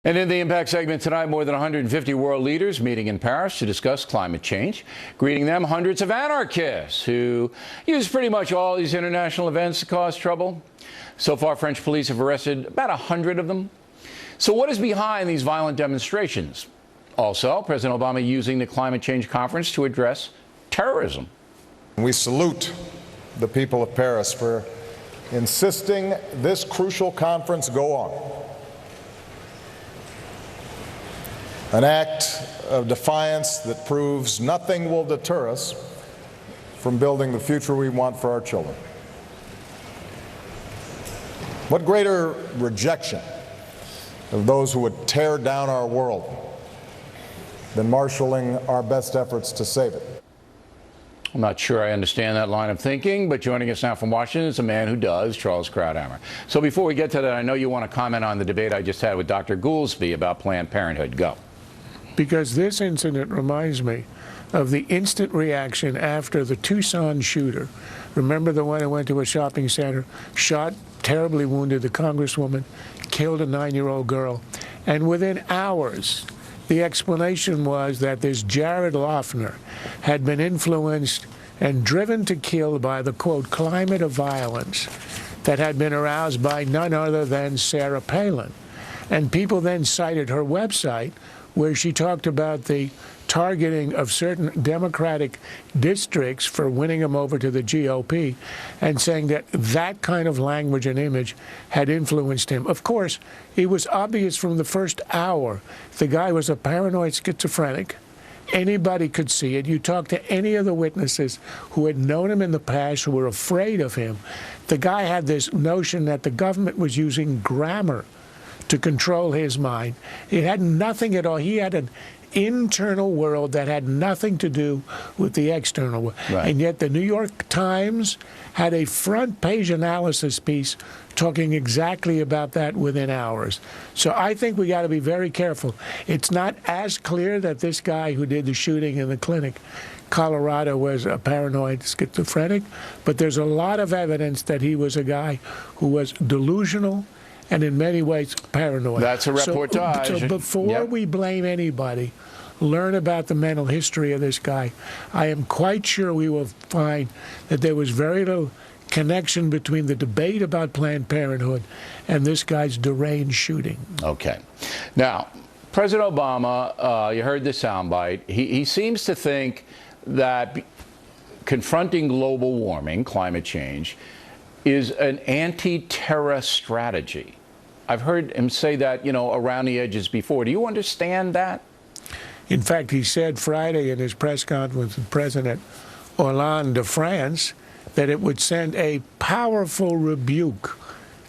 And in the Impact segment tonight, more than 150 world leaders meeting in Paris to discuss climate change. Greeting them, hundreds of anarchists who use pretty much all these international events to cause trouble. So far, French police have arrested about 100 of them. So what is behind these violent demonstrations? Also, President Obama using the climate change conference to address terrorism. We salute the people of Paris for insisting this crucial conference go on. An act of defiance that proves nothing will deter us from building the future we want for our children. What greater rejection of those who would tear down our world than marshaling our best efforts to save it? I'm not sure I understand that line of thinking, but joining us now from Washington is a man who does, Charles Krauthammer. So before we get to that, I know you want to comment on the debate I just had with Dr. Goolsbee about Planned Parenthood. Go. Because this incident reminds me of the instant reaction after the Tucson shooter. Remember the one who went to a shopping center, shot, terribly wounded the congresswoman, killed a 9-year-old girl, and within hours, the explanation was that this Jared Loughner had been influenced and driven to kill by the, quote, climate of violence that had been aroused by none other than Sarah Palin. And people then cited her website where she talked about the targeting of certain Democratic districts for winning them over to the GOP, and saying that that kind of language and image had influenced him. Of course, it was obvious from the first hour the guy was a paranoid schizophrenic. Anybody could see it. You talk to any of the witnesses who had known him in the past, who were afraid of him. The guy had this notion that the government was using grammar to control his mind. It had nothing at all. He had an internal world that had nothing to do with the external world. Right. And yet the New York Times had a front page analysis piece talking exactly about that within hours. So I think we got to be very careful. It's not as clear that this guy who did the shooting in the clinic, Colorado, was a paranoid schizophrenic, but there's a lot of evidence that he was a guy who was delusional and in many ways paranoid. That's a reportage. So before we blame anybody, learn about the mental history of this guy. I am quite sure we will find that there was very little connection between the debate about Planned Parenthood and this guy's deranged shooting. Okay. Now, President Obama, you heard the soundbite. He seems to think that confronting global warming, climate change, is an anti-terror strategy. I've heard him say that, around the edges before. Do you understand that? In fact, he said Friday in his press conference with President Hollande of France that it would send a powerful rebuke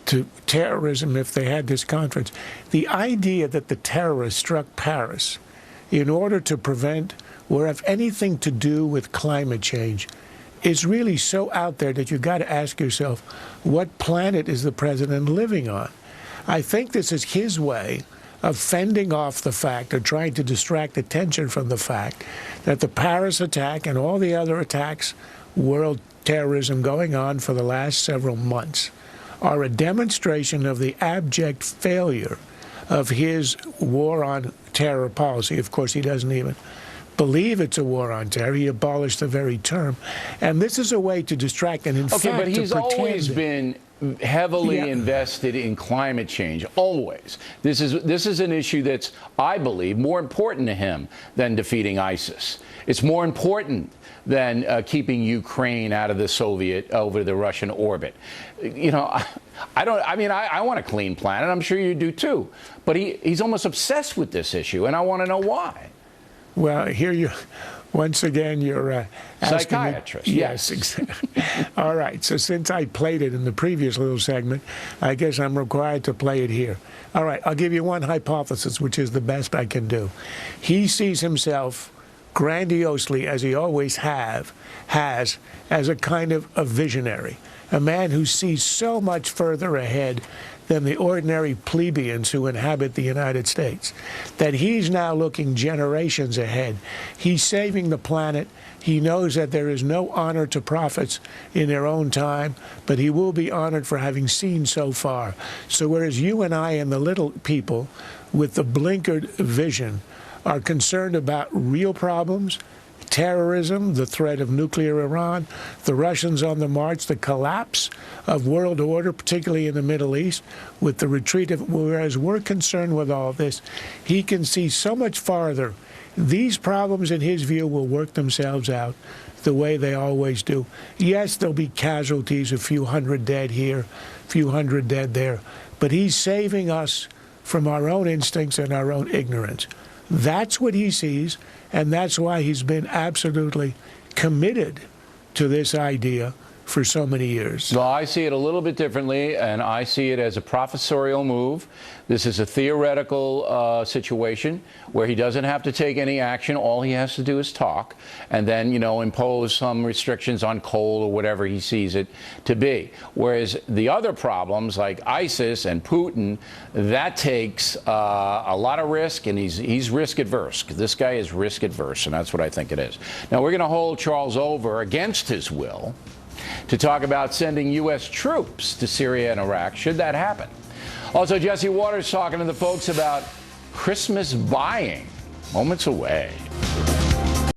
to terrorism if they had this conference. The idea that the terrorists struck Paris in order to prevent or have anything to do with climate change is really so out there that you've got to ask yourself, what planet is the president living on? I think this is his way of fending off the fact, or trying to distract attention from the fact, that the Paris attack and all the other attacks, world terrorism going on for the last several months, are a demonstration of the abject failure of his war on terror policy. Of course, he doesn't even believe it's a war on terror. He abolished the very term. And this is a way to distract, and in fact, but he's always been heavily invested in climate change, always. This is an issue that's, I believe, more important to him than defeating ISIS. It's more important than keeping Ukraine out of the Soviet, over the Russian orbit. I want a clean planet. I'm sure you do too. But he's almost obsessed with this issue, and I want to know why. Well, here you, once again, you're psychiatrist. Yes, exactly. All right. So since I played it in the previous little segment, I guess I'm required to play it here. All right. I'll give you one hypothesis, which is the best I can do. He sees himself grandiosely, as he always has, as a kind of a visionary, a man who sees so much further ahead than the ordinary plebeians who inhabit the United States, that he's now looking generations ahead. He's saving the planet. He knows that there is no honor to prophets in their own time, but he will be honored for having seen so far. So whereas you and I and the little people with the blinkered vision are concerned about real problems, terrorism, the threat of nuclear Iran, the Russians on the march, the collapse of world order, particularly in the Middle East, with the retreat of, whereas we're concerned with all this, he can see so much farther. These problems, in his view, will work themselves out the way they always do. Yes, there'll be casualties, a few hundred dead here, a few hundred dead there, but he's saving us from our own instincts and our own ignorance. That's what he sees, and that's why he's been absolutely committed to this idea for so many years. Well, I see it a little bit differently, and I see it as a professorial move. This is a theoretical situation where he doesn't have to take any action. All he has to do is talk and then, impose some restrictions on coal or whatever he sees it to be. Whereas the other problems like ISIS and Putin, that takes a lot of risk, and he's risk adverse. This guy is risk adverse, and that's what I think it is. Now, we're going to hold Charles over against his will to talk about sending U.S. troops to Syria and Iraq, should that happen. Also, Jesse Waters talking to the folks about Christmas buying. Moments away.